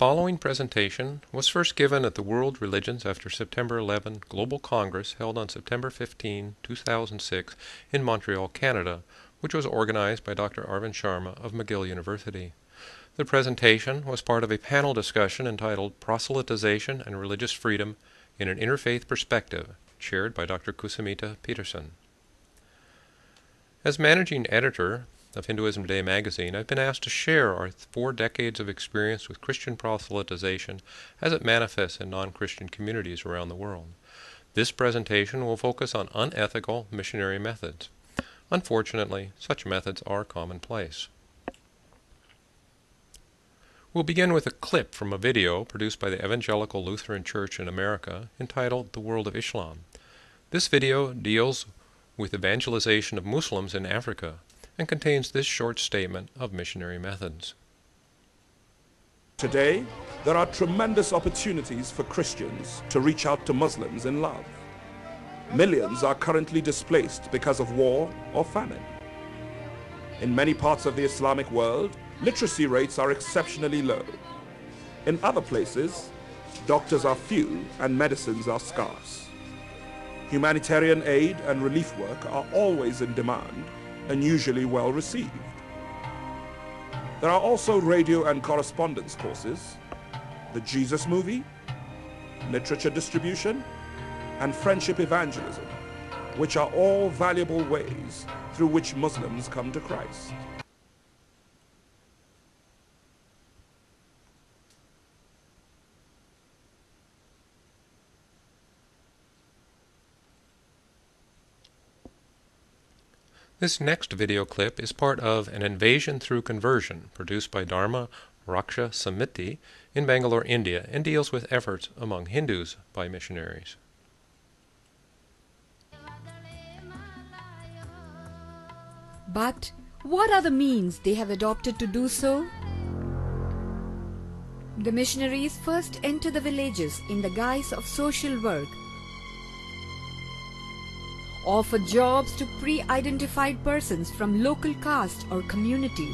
following presentation was first given at the World Religions After September 11 Global Congress held on September 15, 2006 in Montreal, Canada, which was organized by Dr. Arvind Sharma of McGill University. The presentation was part of a panel discussion entitled Proselytization and Religious Freedom in an Interfaith Perspective, chaired by Dr. Kusumita Pedersen. As managing editor of Hinduism Today magazine, I've been asked to share our 4 decades of experience with Christian proselytization as it manifests in non-Christian communities around the world. This presentation will focus on unethical missionary methods. Unfortunately, such methods are commonplace. We'll begin with a clip from a video produced by the Evangelical Lutheran Church in America entitled The World of Islam. This video deals with evangelization of Muslims in Africa and contains this short statement of missionary methods. Today, there are tremendous opportunities for Christians to reach out to Muslims in love. Millions are currently displaced because of war or famine. In many parts of the Islamic world, literacy rates are exceptionally low. In other places, doctors are few and medicines are scarce. Humanitarian aid and relief work are always in demand and usually well received. There are also radio and correspondence courses, the Jesus Movie, literature distribution, and friendship evangelism, which are all valuable ways through which Muslims come to Christ. This next video clip is part of An Invasion Through Conversion, produced by Dharma Raksha Samiti in Bangalore, India, and deals with efforts among Hindus by missionaries. But what are the means they have adopted to do so? The missionaries first enter the villages in the guise of social work, offer jobs to pre-identified persons from local caste or community.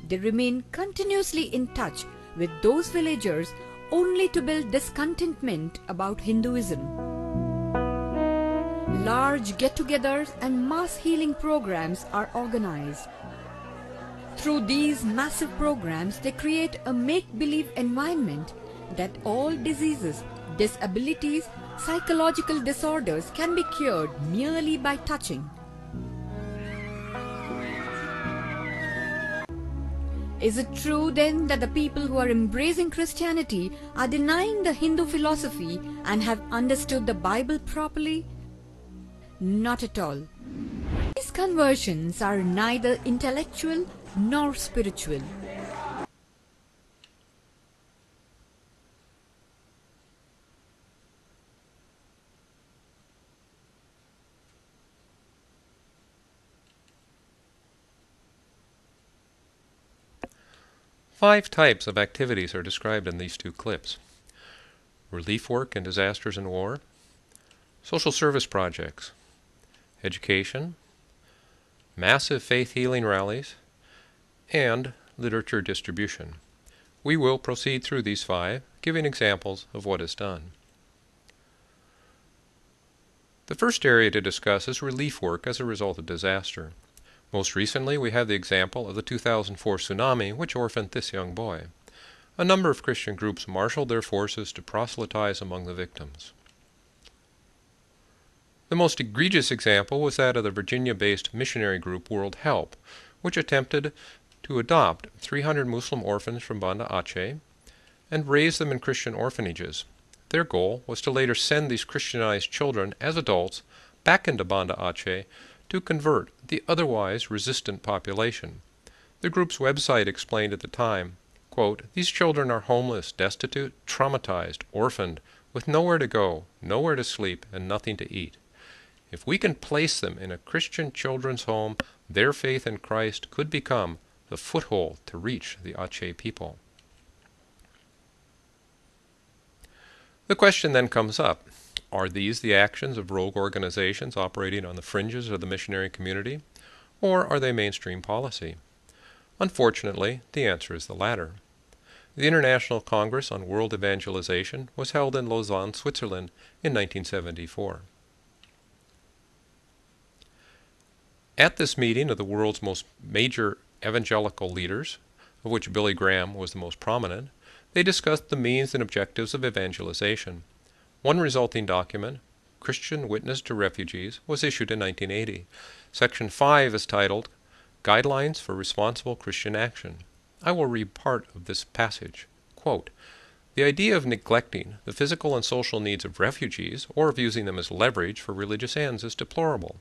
They remain continuously in touch with those villagers only to build discontentment about Hinduism. Large get-togethers and mass healing programs are organized. Through these massive programs, they create a make-believe environment that all diseases, disabilities, psychological disorders can be cured merely by touching. Is it true then that the people who are embracing Christianity are denying the Hindu philosophy and have understood the Bible properly? Not at all. These conversions are neither intellectual nor spiritual. Five types of activities are described in these 2 clips: relief work in disasters and war, social service projects, education, massive faith healing rallies, and literature distribution. We will proceed through these 5, giving examples of what is done. The first area to discuss is relief work as a result of disaster. Most recently, we have the example of the 2004 tsunami, which orphaned this young boy. A number of Christian groups marshaled their forces to proselytize among the victims. The most egregious example was that of the Virginia-based missionary group World Help, which attempted to adopt 300 Muslim orphans from Banda Aceh and raise them in Christian orphanages. Their goal was to later send these Christianized children as adults back into Banda Aceh to convert the otherwise resistant population. The group's website explained at the time, quote, "These children are homeless, destitute, traumatized, orphaned, with nowhere to go, nowhere to sleep, and nothing to eat. If we can place them in a Christian children's home, their faith in Christ could become the foothold to reach the Aceh people." The question then comes up, are these the actions of rogue organizations operating on the fringes of the missionary community, or are they mainstream policy? Unfortunately, the answer is the latter. The International Congress on World Evangelization was held in Lausanne, Switzerland in 1974. At this meeting of the world's most major evangelical leaders, of which Billy Graham was the most prominent, they discussed the means and objectives of evangelization. One resulting document, Christian Witness to Refugees, was issued in 1980. Section 5 is titled, Guidelines for Responsible Christian Action. I will read part of this passage. Quote, the idea of neglecting the physical and social needs of refugees or of using them as leverage for religious ends is deplorable.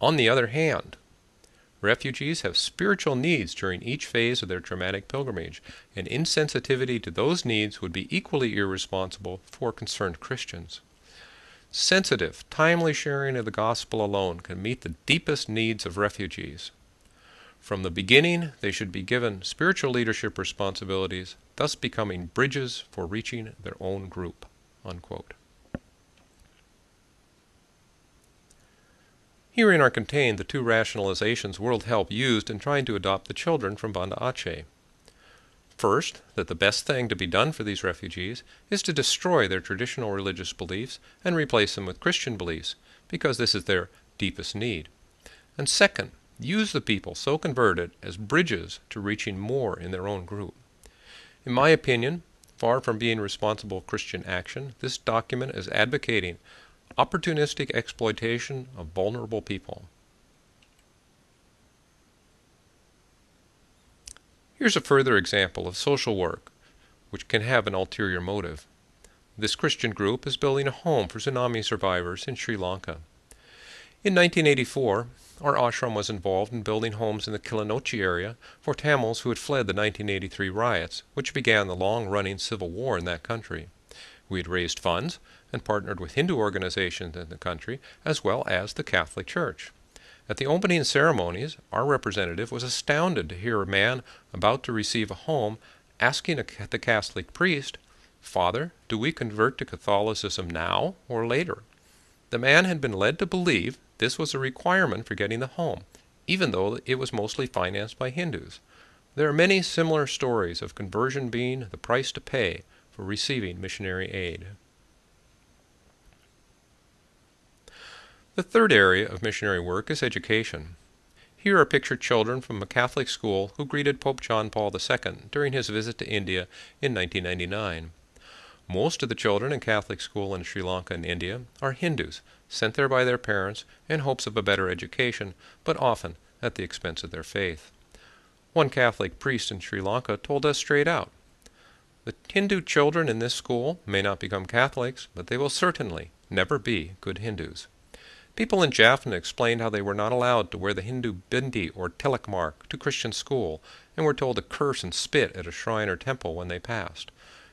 On the other hand, refugees have spiritual needs during each phase of their traumatic pilgrimage, and insensitivity to those needs would be equally irresponsible for concerned Christians. Sensitive, timely sharing of the gospel alone can meet the deepest needs of refugees. From the beginning, they should be given spiritual leadership responsibilities, thus becoming bridges for reaching their own group. Unquote. Herein are contained the two rationalizations World Help used in trying to adopt the children from Banda Aceh. First, that the best thing to be done for these refugees is to destroy their traditional religious beliefs and replace them with Christian beliefs, because this is their deepest need. And second, use the people so converted as bridges to reaching more in their own group. In my opinion, far from being responsible Christian action, this document is advocating opportunistic exploitation of vulnerable people. Here's a further example of social work, which can have an ulterior motive. This Christian group is building a home for tsunami survivors in Sri Lanka. In 1984, our ashram was involved in building homes in the Kilinochchi area for Tamils who had fled the 1983 riots, which began the long-running civil war in that country. We had raised funds and partnered with Hindu organizations in the country, as well as the Catholic Church. At the opening ceremonies, our representative was astounded to hear a man about to receive a home asking the Catholic priest, "Father, do we convert to Catholicism now or later?" The man had been led to believe this was a requirement for getting the home, even though it was mostly financed by Hindus. There are many similar stories of conversion being the price to pay for receiving missionary aid. The third area of missionary work is education. Here are pictured children from a Catholic school who greeted Pope John Paul II during his visit to India in 1999. Most of the children in Catholic school in Sri Lanka and India are Hindus, sent there by their parents in hopes of a better education, but often at the expense of their faith. One Catholic priest in Sri Lanka told us straight out, "The Hindu children in this school may not become Catholics, but they will certainly never be good Hindus." People in Jaffna explained how they were not allowed to wear the Hindu bindi or tilak mark to Christian school and were told to curse and spit at a shrine or temple when they passed.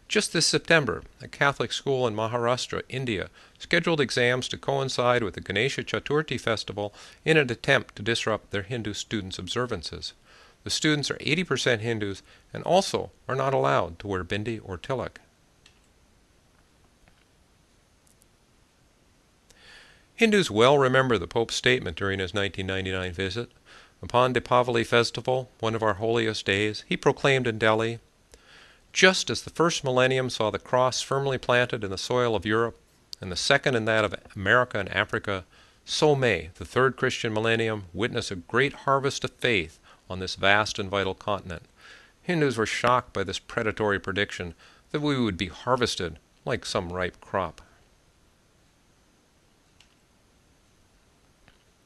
Just this September, a Catholic school in Maharashtra, India, scheduled exams to coincide with the Ganesha Chaturthi festival in an attempt to disrupt their Hindu students' observances. The students are 80% Hindus and also are not allowed to wear bindi or tilak. Hindus well remember the Pope's statement during his 1999 visit. Upon Deepavali festival, one of our holiest days, he proclaimed in Delhi, "Just as the first millennium saw the cross firmly planted in the soil of Europe, and the second in that of America and Africa, so may the third Christian millennium witness a great harvest of faith on this vast and vital continent." Hindus were shocked by this predatory prediction that we would be harvested like some ripe crop.